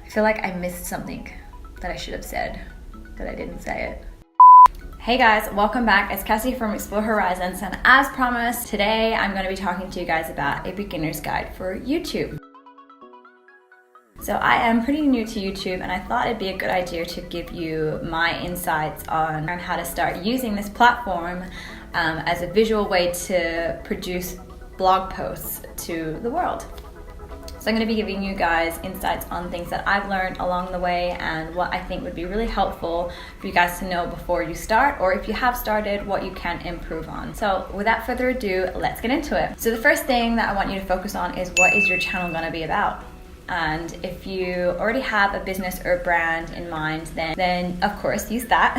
I feel like I missed something that I should have said, but I didn't say it. Hey guys, welcome back. It's Cassie from Explore Horizons, and as promised, today I'm going to be talking to you guys about a beginner's guide for YouTube. So I am pretty new to YouTube, and I thought it'd be a good idea to give you my insights on how to start using this platform as a visual way to produce blog posts to the world. So I'm going to be giving you guys insights on things that I've learned along the way and what I think would be really helpful for you guys to know before you start, or if you have started, what you can improve on. So without further ado, let's get into it. So the first thing that I want you to focus on is, what is your channel going to be about? And if you already have a business or brand in mind, then of course use that.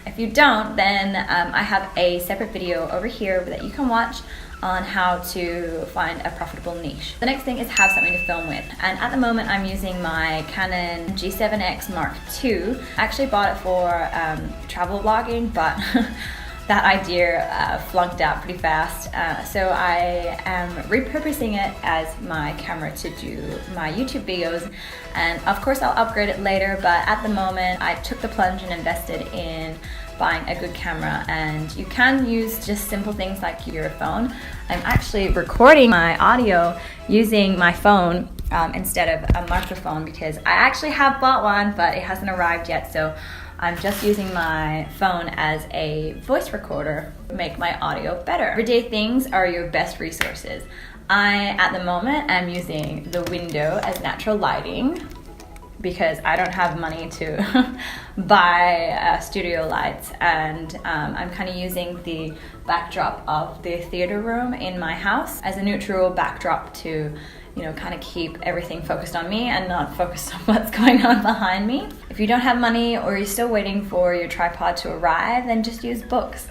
If you don't, then I have a separate video over here that you can watch on how to find a profitable niche. The next thing is have something to film with. And at the moment I'm using my Canon G7X Mark II. I actually bought it for travel vlogging, but that idea flunked out pretty fast. So I am repurposing it as my camera to do my YouTube videos. And of course I'll upgrade it later, but at the moment I took the plunge and invested in buying a good camera. And you can use just simple things like your phone. I'm actually recording my audio using my phone instead of a microphone, because I actually have bought one, but it hasn't arrived yet. So I'm just using my phone as a voice recorder to make my audio better. Everyday things are your best resources. I, at the moment, am using the window as natural lighting because I don't have money to buy studio lights, and I'm kind of using the backdrop of the theater room in my house as a neutral backdrop to, you know, kind of keep everything focused on me and not focused on what's going on behind me. If you don't have money, or you're still waiting for your tripod to arrive, then just use books.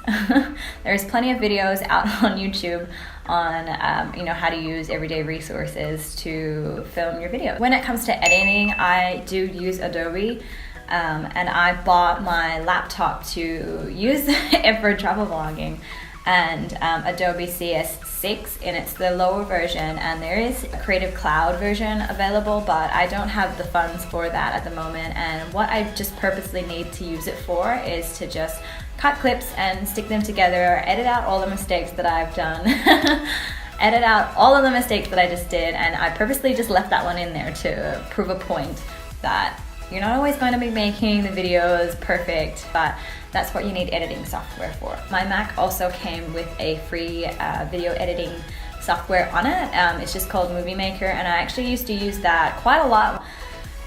There's plenty of videos out on YouTube on you know, how to use everyday resources to film your video. When it comes to editing, I do use Adobe. And I bought my laptop to use it for travel vlogging, and Adobe CS6, and it's the lower version, and there is a Creative Cloud version available, but I don't have the funds for that at the moment. And what I just purposely need to use it for is to just cut clips and stick them together, edit out all the mistakes that I've done, edit out all of the mistakes that I just did, and I purposely just left that one in there to prove a point that you're not always going to be making the videos perfect, but that's what you need editing software for. My Mac also came with a free video editing software on it. It's just called Movie Maker, and I actually used to use that quite a lot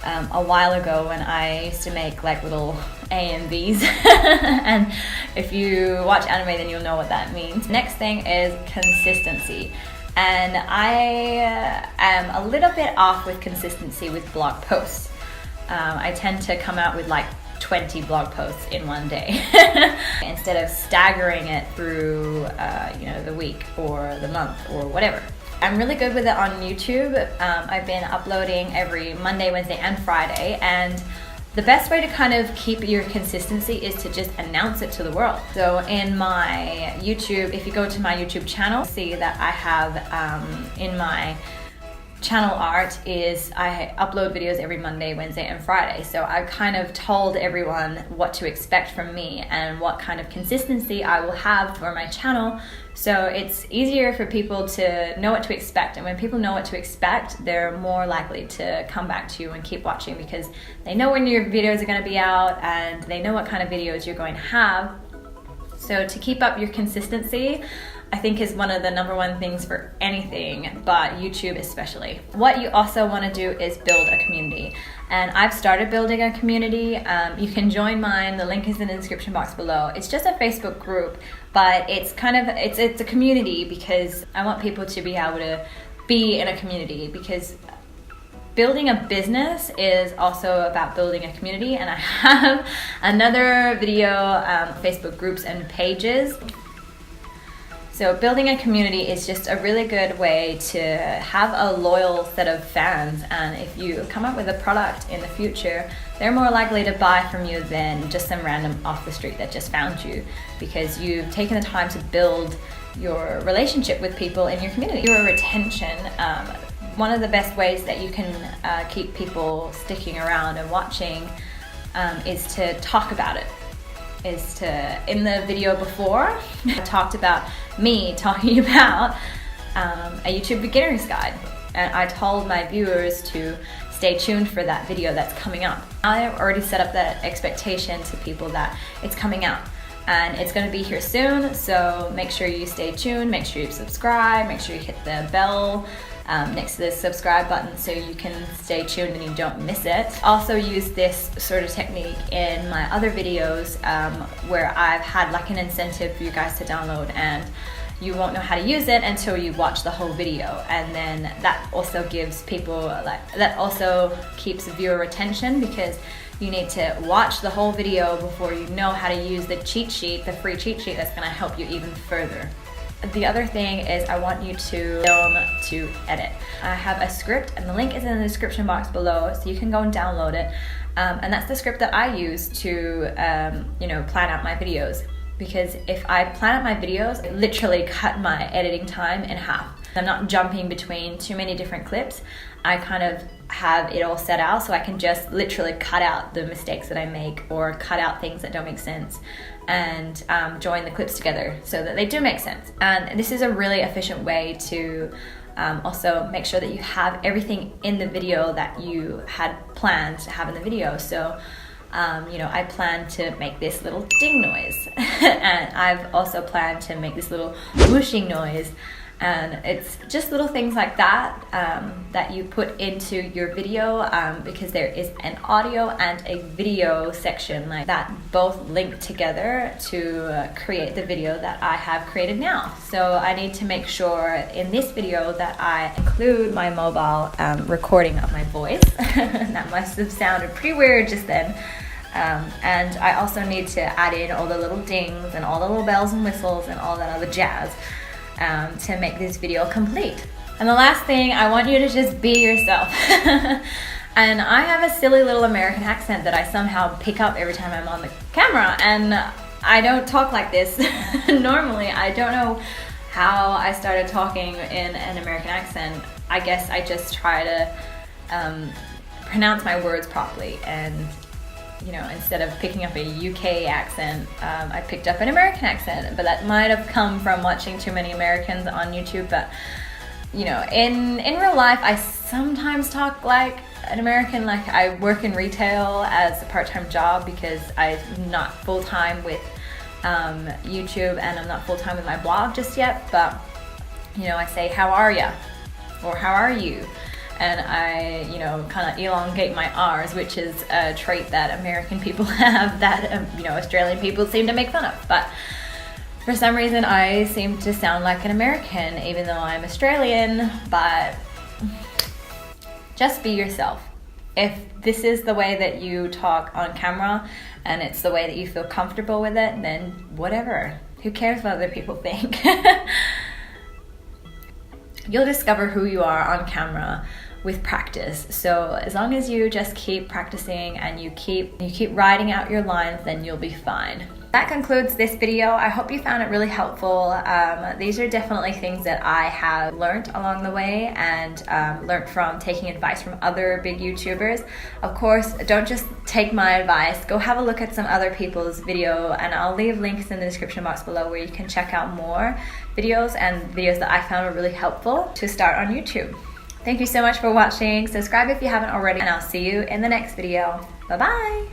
a while ago when I used to make like little AMVs. And if you watch anime, then you'll know what that means. Next thing is consistency. And I am a little bit off with consistency with blog posts. I tend to come out with like 20 blog posts in one day instead of staggering it through you know, the week or the month or whatever. I'm really good with it on YouTube. I've been uploading every Monday, Wednesday, and Friday, and the best way to kind of keep your consistency is to just announce it to the world. So in my YouTube, if you go to my YouTube channel, see that I have in my channel art is I upload videos every Monday, Wednesday, and Friday. So I've kind of told everyone what to expect from me and what kind of consistency I will have for my channel. So it's easier for people to know what to expect. And when people know what to expect, they're more likely to come back to you and keep watching, because they know when your videos are going to be out and they know what kind of videos you're going to have. So to keep up your consistency, I think is one of the number one things for anything, but YouTube especially. What you also want to do is build a community. And I've started building a community. You can join mine. The link is in the description box below. It's just a Facebook group, but it's kind of, it's a community because I want people to be able to be in a community, because building a business is also about building a community. And I have another video, Facebook groups and pages. So building a community is just a really good way to have a loyal set of fans, and if you come up with a product in the future, they're more likely to buy from you than just some random off the street that just found you, because you've taken the time to build your relationship with people in your community. Your retention one of the best ways that you can keep people sticking around and watching is to talk about it. In the video before, I talked about me talking about a YouTube beginner's guide, and I told my viewers to stay tuned for that video that's coming up. I've already set up that expectation to people that it's coming out and it's going to be here soon, so make sure you stay tuned, make sure you subscribe, make sure you hit the bell next to the subscribe button so you can stay tuned and you don't miss it. Also use this sort of technique in my other videos where I've had like an incentive for you guys to download, and you won't know how to use it until you watch the whole video, and then that also gives people that also keeps viewer retention, because you need to watch the whole video before you know how to use the cheat sheet, the free cheat sheet that's going to help you even further. The other thing is I want you to film to edit. I have a script and the link is in the description box below, so you can go and download it. And that's the script that I use to plan out my videos. Because if I plan out my videos, I literally cut my editing time in half. I'm not jumping between too many different clips. I kind of have it all set out so I can just literally cut out the mistakes that I make or cut out things that don't make sense and join the clips together so that they do make sense. And this is a really efficient way to also make sure that you have everything in the video that you had planned to have in the video. So I plan to make this little ding noise and I've also planned to make this little whooshing noise, and it's just little things like that that you put into your video because there is an audio and a video section like that, both link together to create the video that I have created now. So I need to make sure in this video that I include my mobile recording of my voice. That must have sounded pretty weird just then. And I also need to add in all the little dings and all the little bells and whistles and all that other jazz to make this video complete. And the last thing, I want you to just be yourself. And I have a silly little American accent that I somehow pick up every time I'm on the camera, and I don't talk like this normally. I don't know how I started talking in an American accent. I guess I just try to pronounce my words properly, and instead of picking up a UK accent, I picked up an American accent, but that might have come from watching too many Americans on YouTube. But in real life, I sometimes talk like an American. Like, I work in retail as a part-time job because I'm not full-time with YouTube, and I'm not full-time with my blog just yet, but I say, how are ya? Or how are you? And I, kind of elongate my R's, which is a trait that American people have that, Australian people seem to make fun of. But for some reason, I seem to sound like an American, even though I'm Australian. But just be yourself. If this is the way that you talk on camera and it's the way that you feel comfortable with it, then whatever. Who cares what other people think? You'll discover who you are on camera with practice. So as long as you just keep practicing and you keep writing out your lines, then you'll be fine. That concludes this video. I hope you found it really helpful. These are definitely things that I have learned along the way and learned from taking advice from other big YouTubers. Of course, don't just take my advice. Go have a look at some other people's video, and I'll leave links in the description box below where you can check out more videos and videos that I found were really helpful to start on YouTube. Thank you so much for watching. Subscribe if you haven't already, and I'll see you in the next video. Bye-bye.